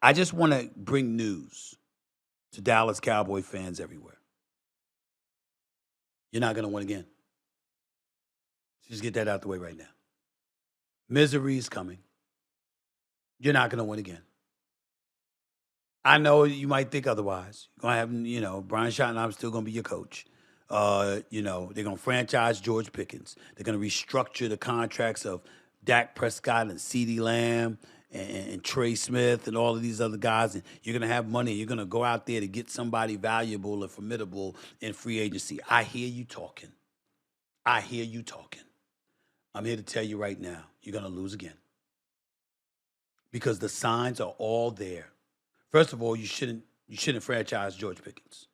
I just want to bring news to Dallas Cowboy fans everywhere. You're not going to win again. Just get that out the way right now. Misery is coming. You're not going to win again. I know you might think otherwise. You're going to have, Brian Schottenheimer's still going to be your coach. They're going to franchise George Pickens. They're going to restructure the contracts of Dak Prescott and CeeDee Lamb and Trey Smith and all of these other guys. And you're going to have money. You're going to go out there to get somebody valuable and formidable in free agency. I hear you talking. I'm here to tell you right now, you're going to lose again. Because the signs are all there. First of all, you shouldn't franchise George Pickens.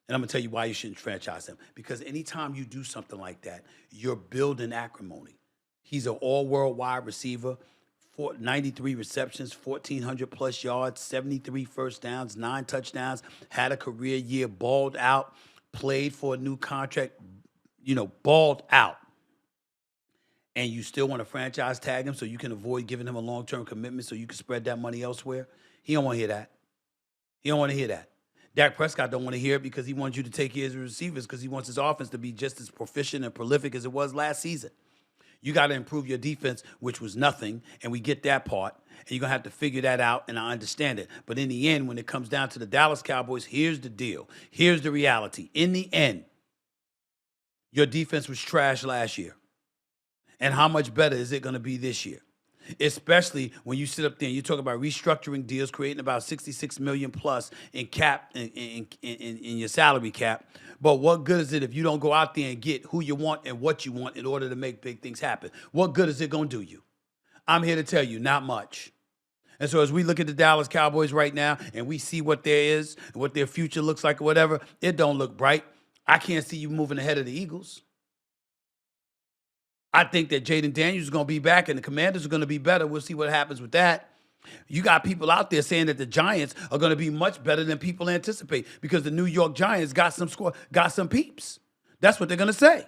And I'm going to tell you why you shouldn't franchise him. Because anytime you do something like that, you're building acrimony. He's an all-world wide receiver, 93 receptions, 1,400-plus yards, 73 first downs, 9 touchdowns, had a career year, balled out, played for a new contract, balled out. And you still want to franchise tag him so you can avoid giving him a long-term commitment so you can spread that money elsewhere? He don't want to hear that. Dak Prescott don't want to hear it because he wants you to take care of his receivers because he wants his offense to be just as proficient and prolific as it was last season. You got to improve your defense, which was nothing, and we get that part. And you're going to have to figure that out, and I understand it. But in the end, when it comes down to the Dallas Cowboys, here's the deal. Here's the reality. In the end, your defense was trash last year. And how much better is it going to be this year? Especially when you sit up there and you talk about restructuring deals, creating about $66 million plus in cap in your salary cap. But what good is it if you don't go out there and get who you want and what you want in order to make big things happen? What good is it going to do you? I'm here to tell you, not much. And so as we look at the Dallas Cowboys right now and we see what there is, what their future looks like or whatever, it don't look bright. I can't see you moving ahead of the Eagles. I think that Jaden Daniels is going to be back and the Commanders are going to be better. We'll see what happens with that. You got people out there saying that the Giants are going to be much better than people anticipate because the New York Giants got some peeps. That's what they're going to say.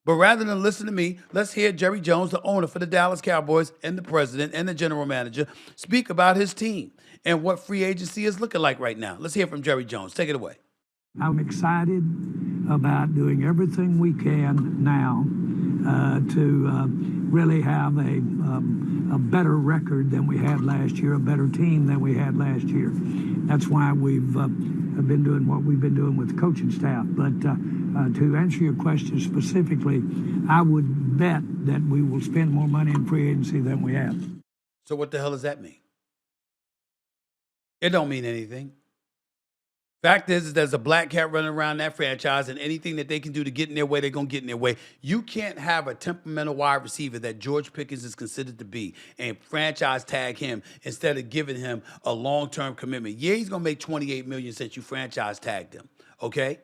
But rather than listen to me, let's hear Jerry Jones, the owner for the Dallas Cowboys and the president and the general manager, speak about his team and what free agency is looking like right now. Let's hear from Jerry Jones. Take it away. I'm excited about doing everything we can now to really have a better record than we had last year, a better team than we had last year. That's why we've been doing what we've been doing with the coaching staff. But to answer your question specifically, I would bet that we will spend more money in free agency than we have. So what the hell does that mean? It don't mean anything. Fact is there's a black cat running around that franchise, and anything that they can do to get in their way, they're going to get in their way. You can't have a temperamental wide receiver that George Pickens is considered to be and franchise tag him instead of giving him a long-term commitment. Yeah, he's going to make $28 million since you franchise tagged him, okay?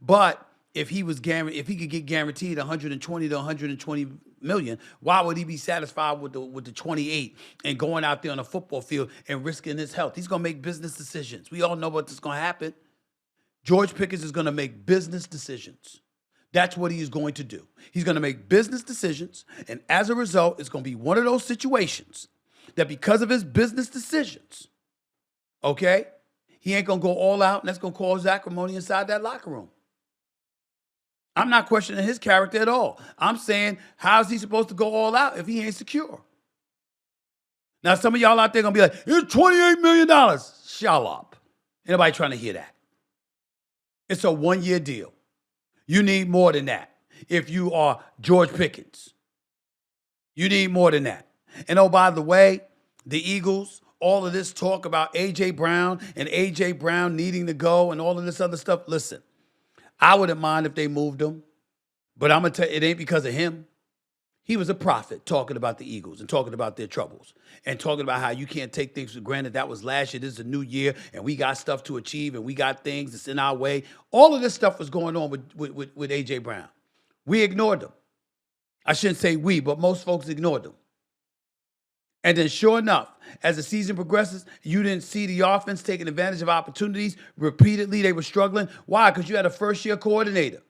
But if he could get guaranteed 120 to 120 million, why would he be satisfied with the 28 and going out there on a football field and risking his health? He's going to make business decisions. We all know what's going to happen. George Pickens is going to make business decisions. That's what he is going to do. He's going to make business decisions, and as a result, it's going to be one of those situations that because of his business decisions, okay, he ain't going to go all out, and that's going to cause acrimony inside that locker room. I'm not questioning his character at all. I'm saying, how's he supposed to go all out if he ain't secure? Now, some of y'all out there going to be like, it's $28 million. Shut up. Ain't nobody trying to hear that. It's a one-year deal. You need more than that if you are George Pickens. You need more than that. And oh, by the way, the Eagles, all of this talk about A.J. Brown and A.J. Brown needing to go and all of this other stuff, listen, I wouldn't mind if they moved him, but I'm going to tell you, it ain't because of him. He was a prophet talking about the Eagles and talking about their troubles and talking about how you can't take things for granted. That was last year. This is a new year, and we got stuff to achieve, and we got things that's in our way. All of this stuff was going on with A.J. Brown. We ignored them. I shouldn't say we, but most folks ignored them. And then sure enough, as the season progresses, you didn't see the offense taking advantage of opportunities. Repeatedly, they were struggling. Why? Because you had a first-year coordinator.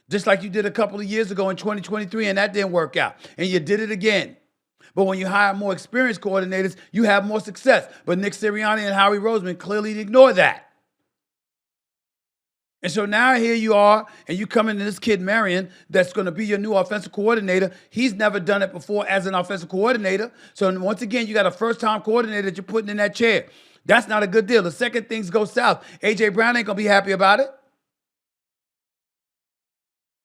Just like you did a couple of years ago in 2023, and that didn't work out. And you did it again. But when you hire more experienced coordinators, you have more success. But Nick Sirianni and Howie Roseman clearly ignore that. And so now here you are, and you come into this kid Marion that's going to be your new offensive coordinator. He's never done it before as an offensive coordinator. So once again, you got a first-time coordinator that you're putting in that chair. That's not a good deal. The second things go south, A.J. Brown ain't going to be happy about it.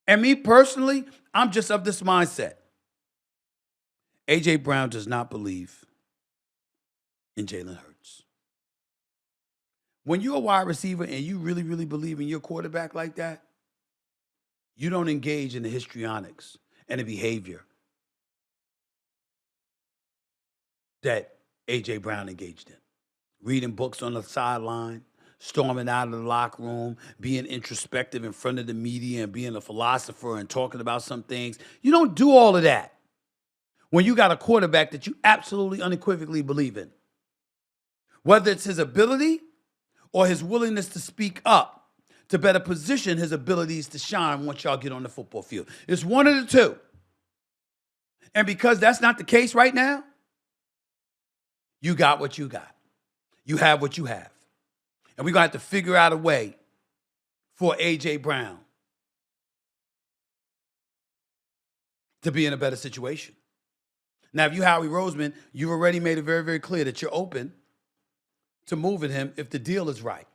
And me personally, I'm just of this mindset. A.J. Brown does not believe in Jalen Hurts. When you're a wide receiver and you really, really believe in your quarterback like that, you don't engage in the histrionics and the behavior that A.J. Brown engaged in. Reading books on the sideline, storming out of the locker room, being introspective in front of the media and being a philosopher and talking about some things. You don't do all of that when you got a quarterback that you absolutely unequivocally believe in. Whether it's his ability or his willingness to speak up to better position his abilities to shine once y'all get on the football field. It's one of the two. And because that's not the case right now, you got what you got. You have what you have. And we're going to have to figure out a way for A.J. Brown to be in a better situation. Now, if you Howie Roseman, you've already made it very, very clear that you're open to moving him if the deal is right.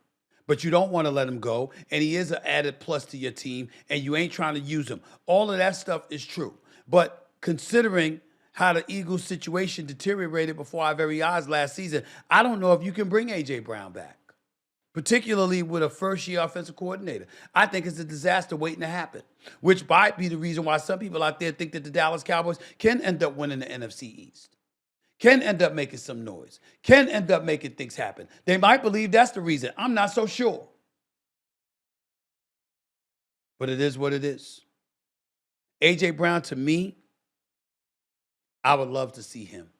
But you don't want to let him go, and he is an added plus to your team, and you ain't trying to use him. All of that stuff is true. But considering how the Eagles' situation deteriorated before our very eyes last season, I don't know if you can bring A.J. Brown back, particularly with a first-year offensive coordinator. I think it's a disaster waiting to happen, which might be the reason why some people out there think that the Dallas Cowboys can end up winning the NFC East, can end up making some noise, can end up making things happen. They might believe that's the reason. I'm not so sure. But it is what it is. A.J. Brown, to me, I would love to see him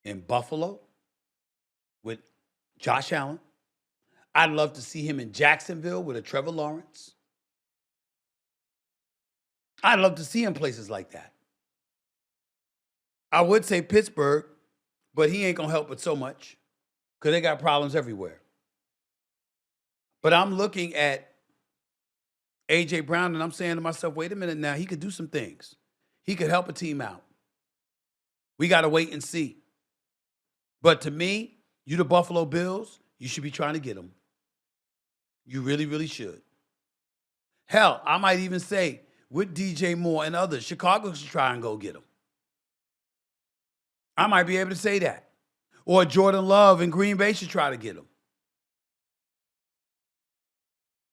in Buffalo with Josh Allen. I'd love to see him in Jacksonville with a Trevor Lawrence. I'd love to see him places like that. I would say Pittsburgh, but he ain't going to help it so much because they got problems everywhere. But I'm looking at A.J. Brown, and I'm saying to myself, wait a minute now, he could do some things. He could help a team out. We got to wait and see. But to me, you the Buffalo Bills, you should be trying to get him. You really, really should. Hell, I might even say with DJ Moore and others, Chicago should try and go get him. I might be able to say that. Or Jordan Love and Green Bay should try to get him.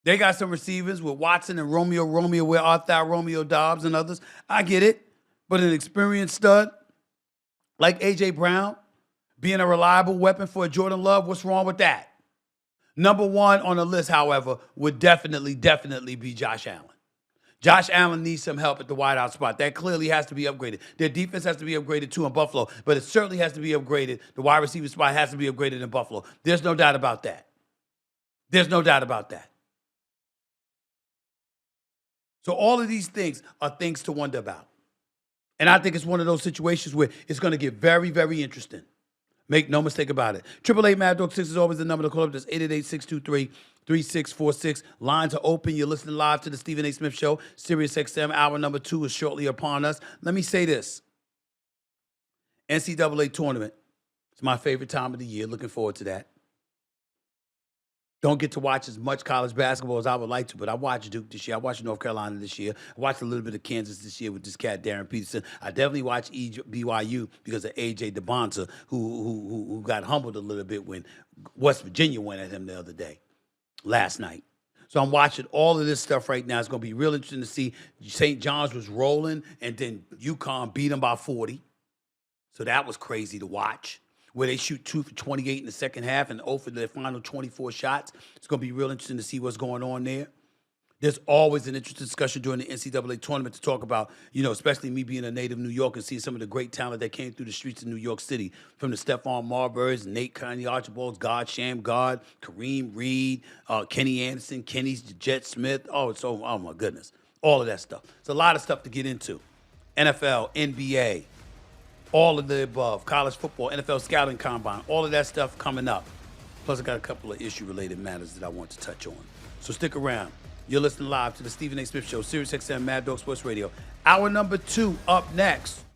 They got some receivers with Watson and Romeo with Arthur Romeo Dobbs and others. I get it. But an experienced stud like A.J. Brown being a reliable weapon for a Jordan Love, what's wrong with that? Number one on the list, however, would definitely be Josh Allen. Josh Allen needs some help at the wideout spot. That clearly has to be upgraded. Their defense has to be upgraded too in Buffalo, but it certainly has to be upgraded. The wide receiver spot has to be upgraded in Buffalo. There's no doubt about that. There's no doubt about that. So all of these things are things to wonder about. And I think it's one of those situations where it's going to get very, very interesting. Make no mistake about it. 888 Mad Dog 6 is always the number to call up. That's 888-623-3646. Lines are open. You're listening live to the Stephen A. Smith Show. Sirius XM, hour number 2 is shortly upon us. Let me say this. NCAA tournament. It's my favorite time of the year. Looking forward to that. Don't get to watch as much college basketball as I would like to, but I watched Duke this year. I watched North Carolina this year. I watched a little bit of Kansas this year with this cat, Darren Peterson. I definitely watched BYU because of A.J. DeBonta, who got humbled a little bit when West Virginia went at him the other day, last night. So I'm watching all of this stuff right now. It's going to be real interesting to see. St. John's was rolling, and then UConn beat them by 40. So that was crazy to watch, where they shoot 2 for 28 in the second half and 0 for their final 24 shots. It's going to be real interesting to see what's going on there. There's always an interesting discussion during the NCAA tournament to talk about, especially me being a native New Yorker and seeing some of the great talent that came through the streets of New York City, from the Stephon Marburys, Nate Kanye Archibalds, God Sham God, Kareem Reed, Kenny Anderson, Kenny's Jet Smith. Oh my goodness. All of that stuff. It's a lot of stuff to get into. NFL, NBA, All of the above. College football, NFL scouting combine, all of that stuff coming up. Plus, I got a couple of issue-related matters that I want to touch on. So stick around. You're listening live to the Stephen A. Smith Show, SiriusXM Mad Dog Sports Radio. Hour number 2 up next.